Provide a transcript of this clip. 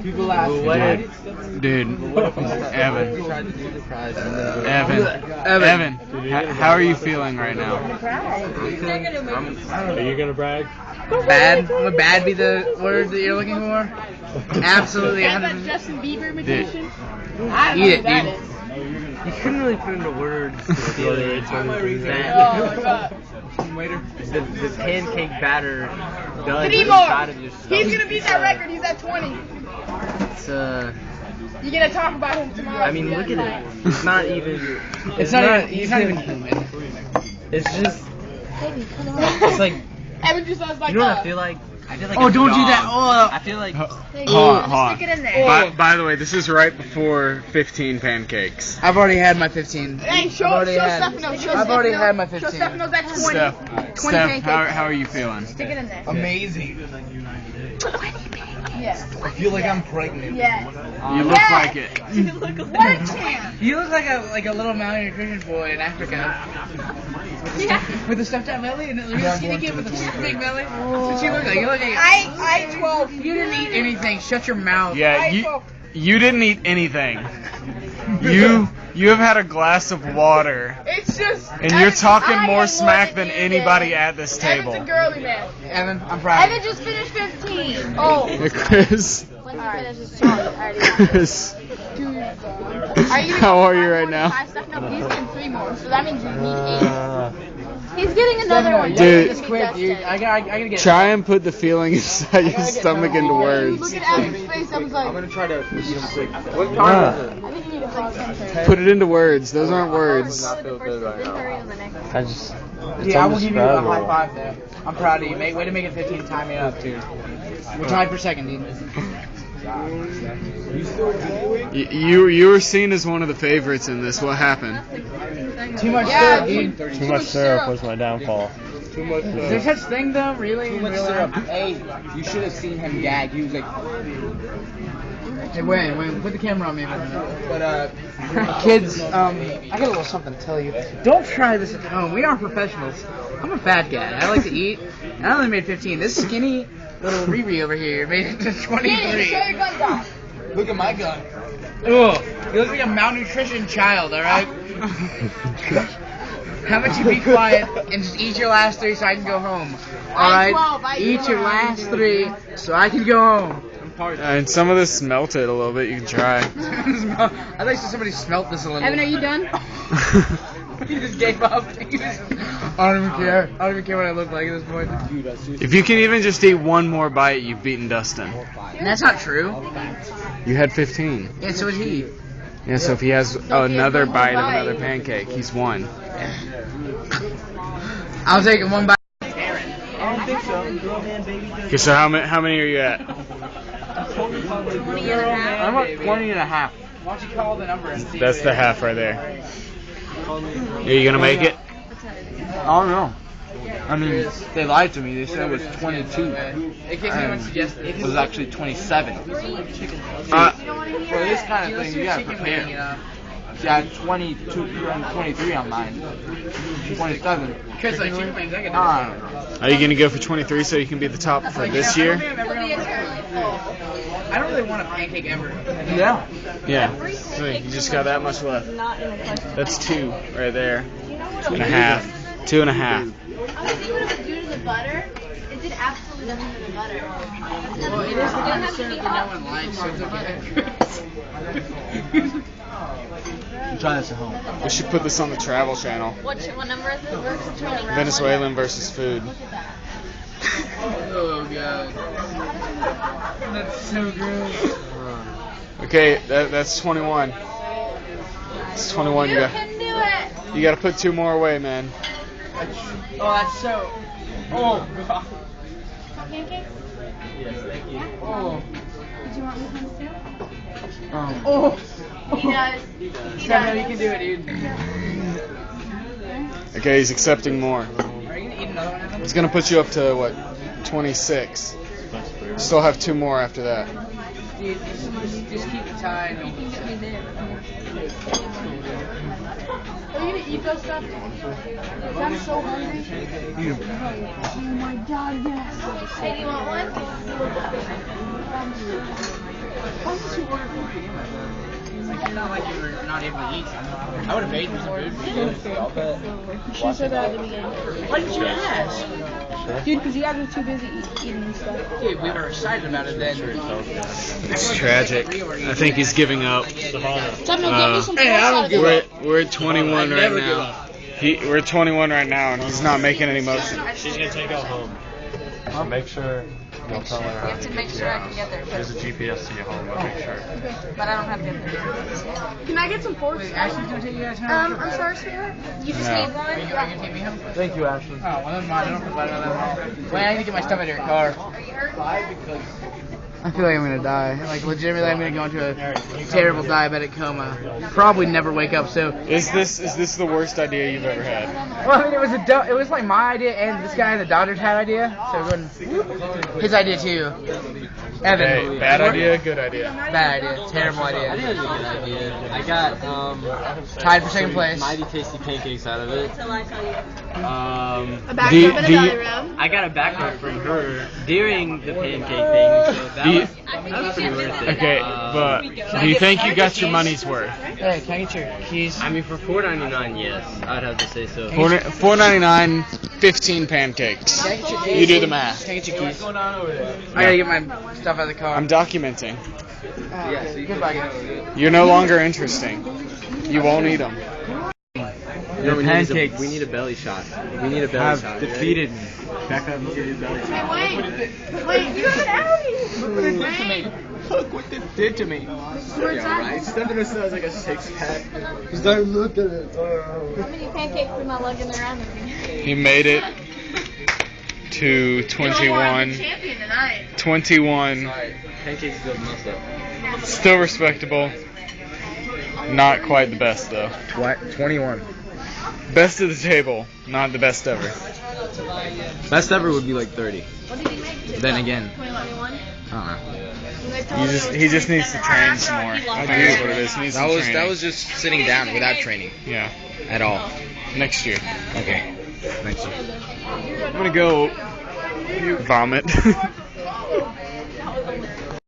People ask Dude, Evan, how are you feeling right now? Are you gonna brag? Bad? Would bad be the word that you're looking for? Absolutely. Is that Justin Bieber imitation? Eat it, dude. You couldn't really put into words the pancake batter does inside of your stomach. He's gonna beat that record. He's at 20. It's You're gonna talk about him tomorrow. I mean, look at it. It's not even. He's not even human. It's just. It's like. Evan just sounds like. You know what I feel like? I feel like. Oh, don't do that. Oh. I feel like. Hold on. Stick it in there. By the way, this is right before 15 pancakes. I've already had my 15. Hey, show Stefano. I've already had my 15. Show Stefano's at 20. Steph, 20 pancakes. how are you feeling? Stick it in there. Amazing. 20 pancakes. Yeah. I feel like I'm pregnant. Yeah. You look like it. Work champ. You look like a little malnutrition boy in Africa. With a stuffed out belly and a skinny kid with a big belly. That's what you look like. You look like I-12. You didn't eat anything. Shut your mouth. Yeah, you didn't eat anything. You have had a glass of water. It's just. And you're talking more smack than anybody at this table. Evan's a girly man. Evan, I'm proud. Evan just finished 15. Oh. Chris. Chris. How are you right now? No, he's getting 3 more, so that means you need 8. He's getting another one. Dude. Just quit, dude. I gotta get. Try and put the feeling inside your stomach into words. Look at Evan's face. Evan's like. I'm gonna try to eat them quick. What I think you need to like 10. Put it into words. Those aren't words. I feel good right now. I just. Yeah, I will give you a high five there. I'm proud of you. Way to make it 15. Time me up, dude. We're tied for second, dude. You were seen as one of the favorites in this. What happened? Too much syrup, dude. Too much syrup was my downfall. Is there such thing though? Really? Too much syrup. Hey, you should have seen him gag. He was like. Hey, wait, put the camera on me for a minute. But, kids, I got a little something to tell you. Don't try this at home. We aren't professionals. I'm a fat guy. I like to eat, and I only made 15. This skinny little Riri over here made it to 23. Show your gun guy. Look at my gun. Ugh, he looks like a malnutrition child, alright? How about you be quiet and just eat your last 3 so I can go home? Alright? Eat your last 3 so I can go home. And some of this melted a little bit. You can try. I thought somebody smelt this a little. Evan, are you done? He just gave up. I don't even care. I don't even care what I look like at this point. If you can even just eat one more bite, you've beaten Dustin. That's not true. You had 15. Yeah, so did he. Yeah, so if he has another bite of another pancake, he's won. I'll take it 1 bite. I don't think so. Okay, so how many are you at? 20 and a half. I'm at 20 and a half. Why don't you call the number and see? That's the half right there. Are you gonna make it? I don't know. I mean, they lied to me. They said it was 22. In case anyone suggests It was actually 27. For this kind of thing, you gotta prepare. See, I had 22 and 23 on mine. 27. Chris, like chicken wings, I can do Are you gonna go for 23 so you can be the top for this year? I don't really want a pancake ever. Yeah. Yeah. So you just got that much left. That's 2 right there. 2.5. 2.5. I was thinking what it would do to the butter. It did absolutely nothing to the butter. Well, it is the kind of syrup that no one likes, so it's okay. Try this at home. We should put this on the Travel Channel. What number is it? Venezuelan versus food. Oh god. That's so gross. Okay, that's 21. It's 21. You can do it. You got to put 2 more away, man. Oh, that's so. Oh god. Pancakes? Yes, thank you. Oh. Did you want me to too? Oh. He does. Stefano, you can do it, dude. Okay, he's accepting more. Are you gonna eat another one of them? It's gonna put you up to what? 26. Still have 2 more after that. Dude, just keep it tied. Are you gonna eat those stuff? I'm so hungry. Oh my god, yes. Hey, do you want one? Like, you're not like you were not able to eat something. I would have paid for some food for you. She said that at the beginning. Why didn't you ask? Dude, because you guys were too busy eating and stuff. Dude, we were excited about it then. It's tragic. I think he's giving up. Tell me, give me some pork We're at 21 right now. We're 21 right now, and he's not making any motion. She's gonna take out home. So make sure you'll tell her. You have to make sure I can get there There's first. a GPS to your home, but make sure. But I don't have GPS. Can I get some pork? Ashley's gonna take you guys home? I'm sorry, sweetheart. You just No. need one? Are you gonna take me home? Thank you, Ashley. Oh, well, never mind. I don't forget about that. Wait, I need to get my stuff out of your car. I feel like I'm gonna die. Like, legitimately, I'm gonna go into a terrible diabetic coma. Probably never wake up. So, Is this the worst idea you've ever had? well, I mean, it was like my idea, and this guy in the Dodgers had idea. So we're going his idea too. Evan, Hey, bad idea, good idea. bad idea, terrible idea. I think it was a good idea. I got Tied for second place. mighty tasty pancakes out of it. A back Do you- rub and do you- another rub. I got a back rub from her during the pancake thing, so that was pretty worth it. Okay, but do you think you got your money's worth? Hey, can I get your keys? I mean, for $4.99, yes, I'd have to say so. $4.99, 15 pancakes. Can I get your keys? You do the math. Can I get your keys? I gotta get my stuff out of the car. I'm documenting. Yeah, so you can buy You're no longer interesting. You won't eat them. Your pancakes We need a belly shot. We need a belly shot. defeated me. Becca defeated belly shot. Wait, you have an allergy. Look what this did to me. Where's that? Right? Stefano says like a 6-pack. How many pancakes am I lugging around with me? He made it to 21. Champion tonight. 21. Pancakes still messed up. Still respectable. Not quite the best though. 21. Best of the table, not the best ever. Best ever would be like 30. What did he make? Then again, 21. I He just needs to train some more. I think that's what it is. He needs some training. that was just sitting down without training Yeah. at all. Next year. Okay. Next year. I'm gonna go vomit.